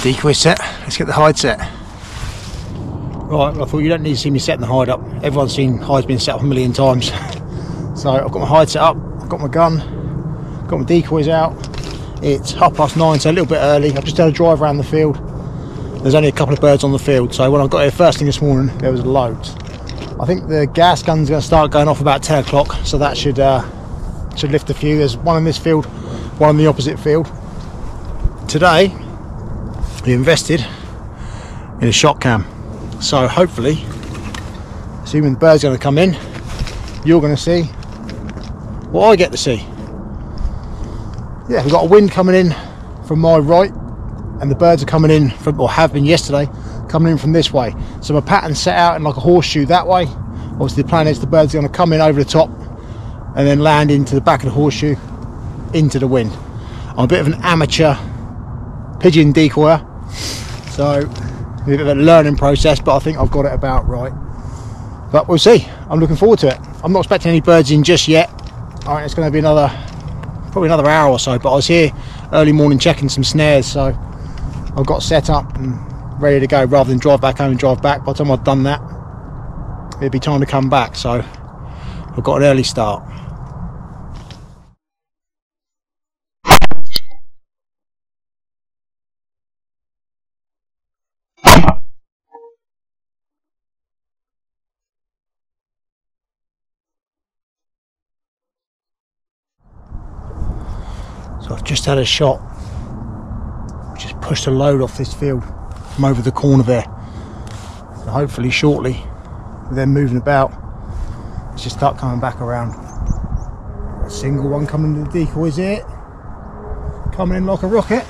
Decoy set. Let's get the hide set. Right, I thought you don't need to see me setting the hide up. Everyone's seen hides being set up a million times. So I've got my hide set up, I've got my gun, got my decoys out. It's 9:30, so a little bit early. I've just had a drive around the field. There's only a couple of birds on the field, so when I got here first thing this morning, there was loads. I think the gas gun's going to start going off about 10 o'clock, so that should lift a few. There's one in this field, one in the opposite field. Today, we invested in a ShotKam. So hopefully, assuming the bird's going to come in, you're going to see what I get to see. Yeah, we've got a wind coming in from my right, and the birds are coming in from, or have been yesterday, coming in from this way. So my pattern's set out in like a horseshoe that way. Obviously the plan is the birds are going to come in over the top and then land into the back of the horseshoe into the wind. I'm a bit of an amateur pigeon decoyer, so a bit of a learning process, but I think I've got it about right. But we'll see. I'm looking forward to it. I'm not expecting any birds in just yet. I think it's going to be probably another hour or so, but I was here early morning checking some snares, so I've got set up and ready to go rather than drive back home and drive back. By the time I've done that, it'll be time to come back, so I've got an early start. So I've just had a shot which has pushed a load off this field from over the corner there. So hopefully shortly, with them moving about, it should start coming back around. A single one coming to the decoys here, coming in like a rocket.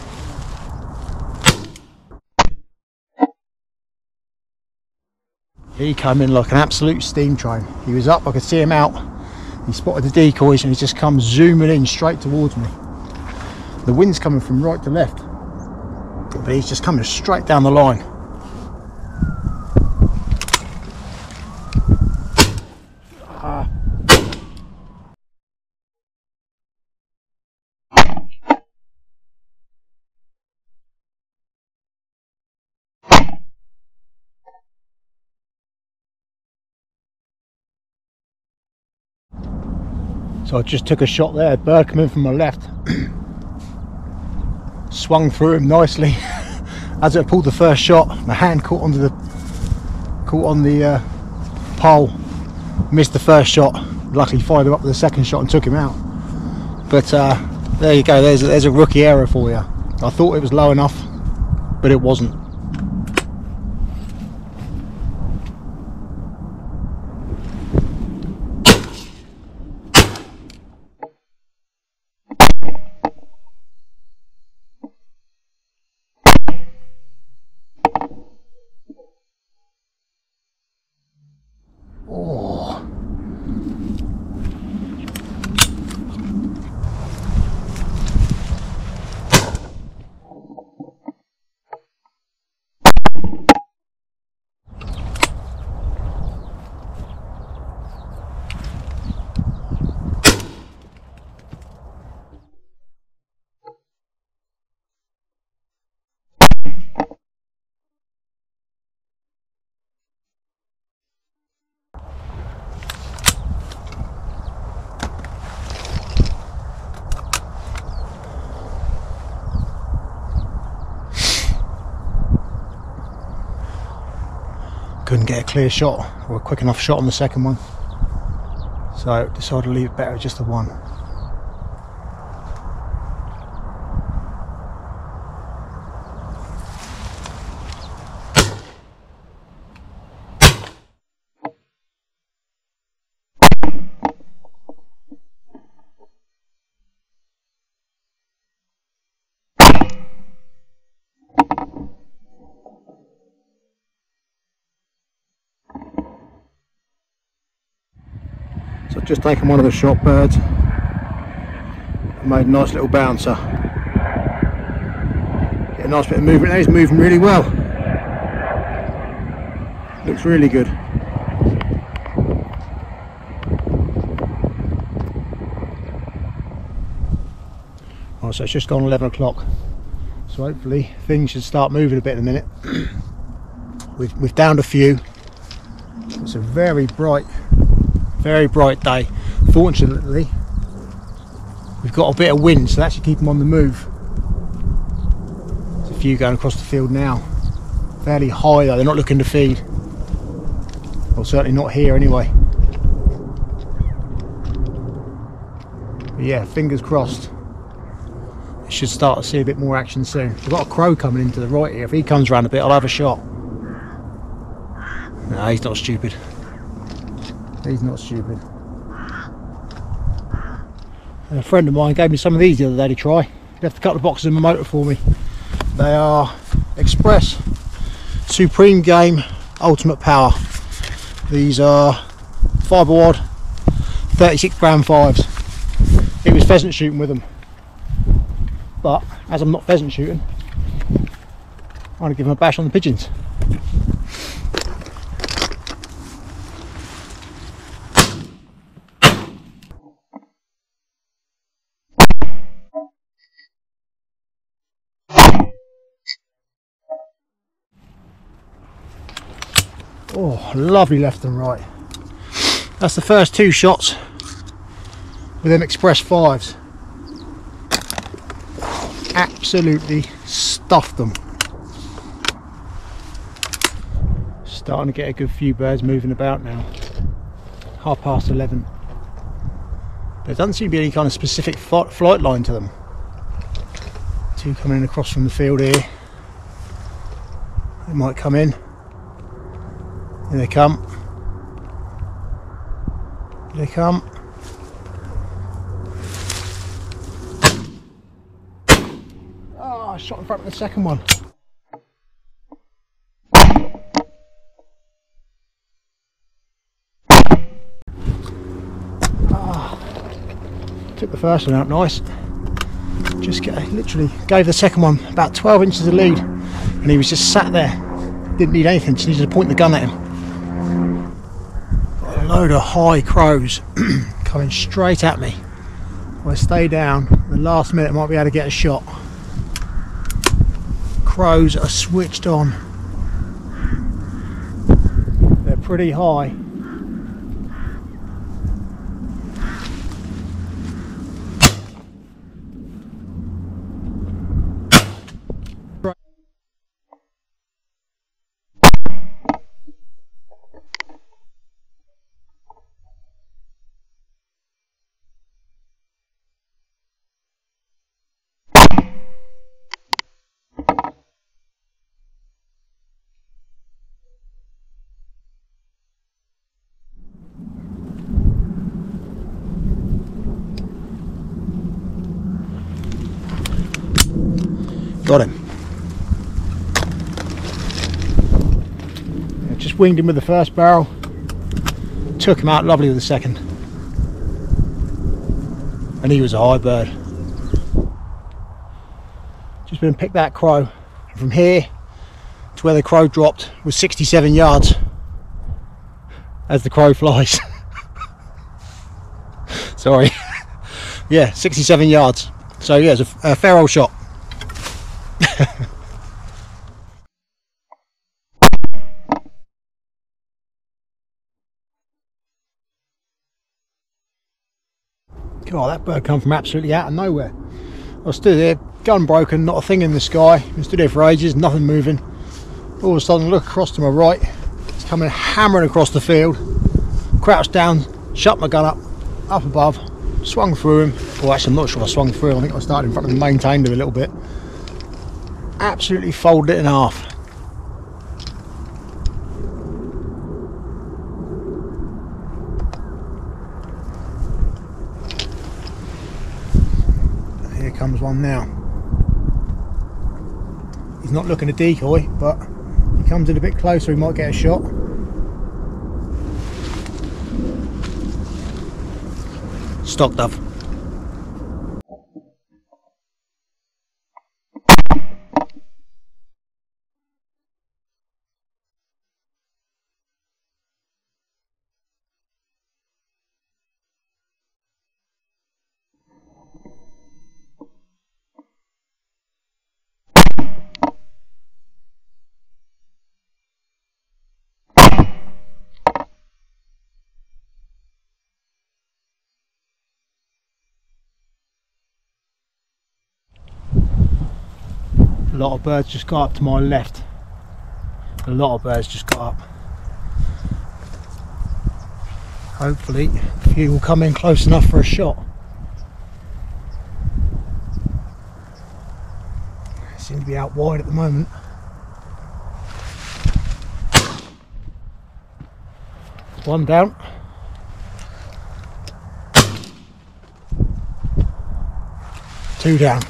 He came in like an absolute steam train. He was up, I could see him out. He spotted the decoys and he just comes zooming in straight towards me. The wind's coming from right to left, but he's just coming straight down the line. So I just took a shot there, bird coming from my left. Swung through him nicely. As I pulled the first shot, my hand caught on the pole. Missed the first shot. Luckily fired him up with the second shot and took him out. But there you go. There's a rookie error for you. I thought it was low enough, but it wasn't. Couldn't get a clear shot or a quick enough shot on the second one, so decided to leave it better with just the one. So I've just taken one of the shot birds and made a nice little bouncer. Get a nice bit of movement there. He's moving really well. Looks really good. Right, so it's just gone 11 o'clock. So hopefully things should start moving a bit in a minute. We've downed a few. It's a very bright day. Fortunately, we've got a bit of wind, so that should keep them on the move. There's a few going across the field now. Fairly high though, they're not looking to feed. Well, certainly not here anyway. But yeah, fingers crossed. Should start to see a bit more action soon. We've got a crow coming into the right here. If he comes around a bit, I'll have a shot. No, he's not stupid. He's not stupid. And a friend of mine gave me some of these the other day to try. He left a couple of boxes in my motor for me. They are Express Supreme Game Ultimate Power. These are fibre wad 36 gram 5s. It was pheasant shooting with them. But as I'm not pheasant shooting, I'm going to give them a bash on the pigeons. Oh, lovely left and right. That's the first 2 shots with them Express 5s. Absolutely stuffed them. Starting to get a good few birds moving about now. 11:30. There doesn't seem to be any kind of specific flight line to them. 2 coming in across from the field here. They might come in. Here they come. Here they come. I shot in front of the second one. Took the first one out nice. Literally gave the second one about 12 inches of lead, and he was just sat there. Didn't need anything, just needed to point the gun at him. Got a load of high crows coming straight at me. If I stay down, at the last minute I might be able to get a shot. Crows are switched on. They're pretty high. Got him. Yeah, just winged him with the first barrel. Took him out lovely with the second. And he was a high bird. Just been and picked that crow. And from here to where the crow dropped was 67 yards. As the crow flies. Sorry. Yeah, 67 yards. So yeah, it's a fair old shot. God, that bird come from absolutely out of nowhere. I stood there, gun broken, not a thing in the sky. I stood there for ages, nothing moving. All of a sudden I look across to my right, it's coming hammering across the field. Crouched down, shut my gun up above, swung through him. Well, actually I'm not sure if I swung through him, I think I started in front of him, maintained him a little bit. Absolutely folded it in half. Here comes one now. He's not looking to decoy, but if he comes in a bit closer he might get a shot. Stock dove. A lot of birds just got up to my left. A lot of birds just got up. Hopefully a few will come in close enough for a shot. They seem to be out wide at the moment. One down. Two down.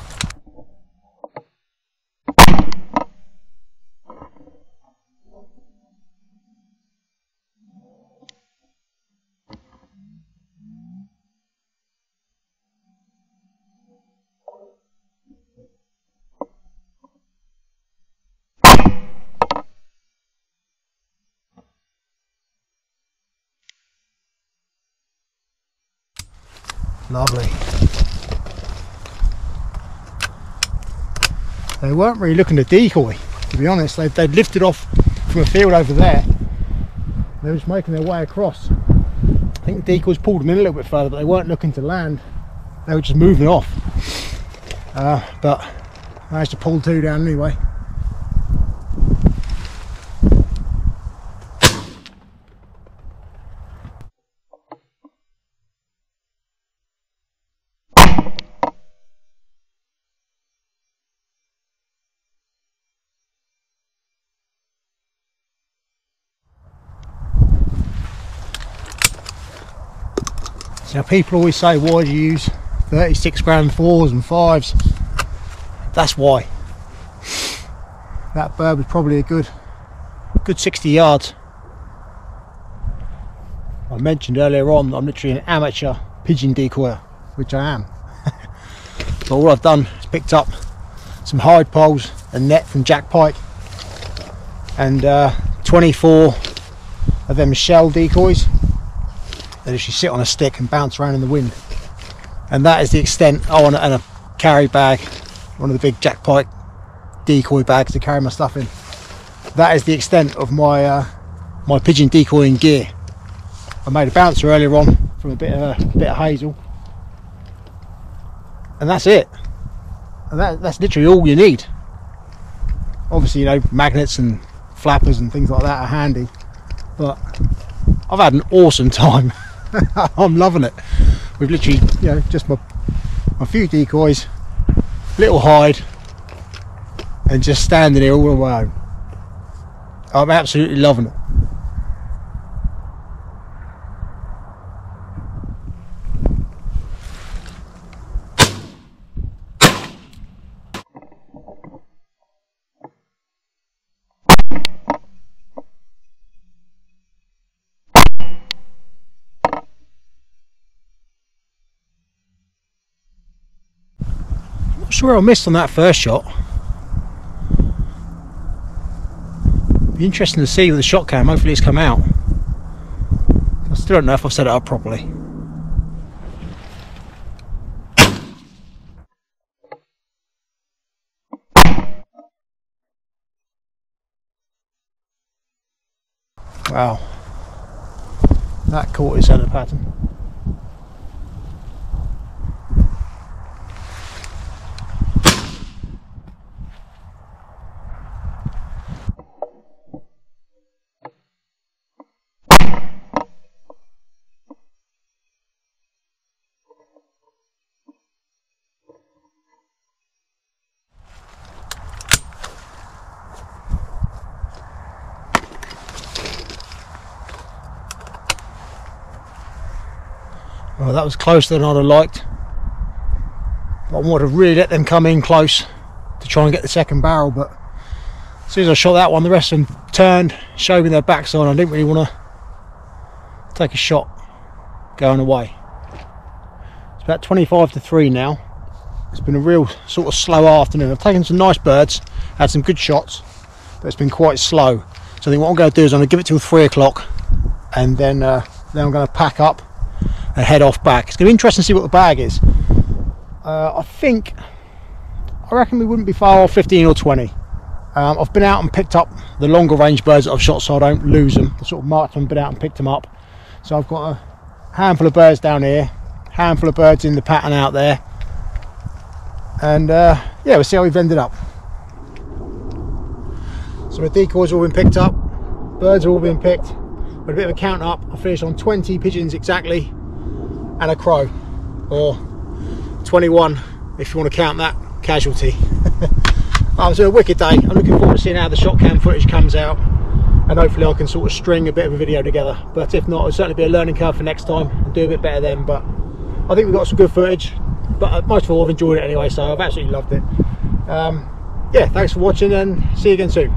Lovely. They weren't really looking to decoy, to be honest. They'd lifted off from a field over there. They were just making their way across. I think the decoys pulled them in a little bit further, but they weren't looking to land. They were just moving off. But I managed to pull two down anyway. Now people always say, why do you use 36 gram 4s and 5s? That's why. That bird was probably a good 60 yards. I mentioned earlier on that I'm literally an amateur pigeon decoyer, which I am. So all I've done is picked up some hide poles and net from Jack Pike and 24 of them shell decoys. They literally sit on a stick and bounce around in the wind, and that is the extent. Oh, and a carry bag, one of the big Jack Pike decoy bags to carry my stuff in. That is the extent of my my pigeon decoying gear. I made a bouncer earlier on from a bit of hazel, and that's it. And that's literally all you need. Obviously, you know, magnets and flappers and things like that are handy, but I've had an awesome time. I'm loving it. We've literally, you know, just my few decoys, little hide, and just standing here all on my own. I'm absolutely loving it. Not sure I missed on that first shot. Be interesting to see with the ShotKam. Hopefully it's come out. I still don't know if I've set it up properly. Wow, that caught its center pattern. Well, that was closer than I'd have liked. I wanted to really let them come in close to try and get the second barrel, but as soon as I shot that one, the rest of them turned, showed me their backside. I didn't really want to take a shot going away. It's about 25 to 3 now. It's been a real sort of slow afternoon. I've taken some nice birds, had some good shots, but it's been quite slow. So I think what I'm going to do is I'm going to give it till 3 o'clock, and then I'm going to pack up and head off back. It's going to be interesting to see what the bag is. I reckon we wouldn't be far off 15 or 20. I've been out and picked up the longer range birds that I've shot so I don't lose them. I sort of marked them, been out and picked them up. So I've got a handful of birds down here, handful of birds in the pattern out there, and yeah, we'll see how we've ended up. So my decoys have all been picked up, birds have all been picked. With a bit of a count up, I finished on 20 pigeons exactly, and a crow, or 21 if you want to count that casualty. It was a wicked day. I'm looking forward to seeing how the ShotKam footage comes out, and hopefully I can sort of string a bit of a video together. But if not, it'll certainly be a learning curve for next time and do a bit better then. But I think we've got some good footage, but most of all I've enjoyed it anyway, so I've absolutely loved it. Yeah, thanks for watching and see you again soon.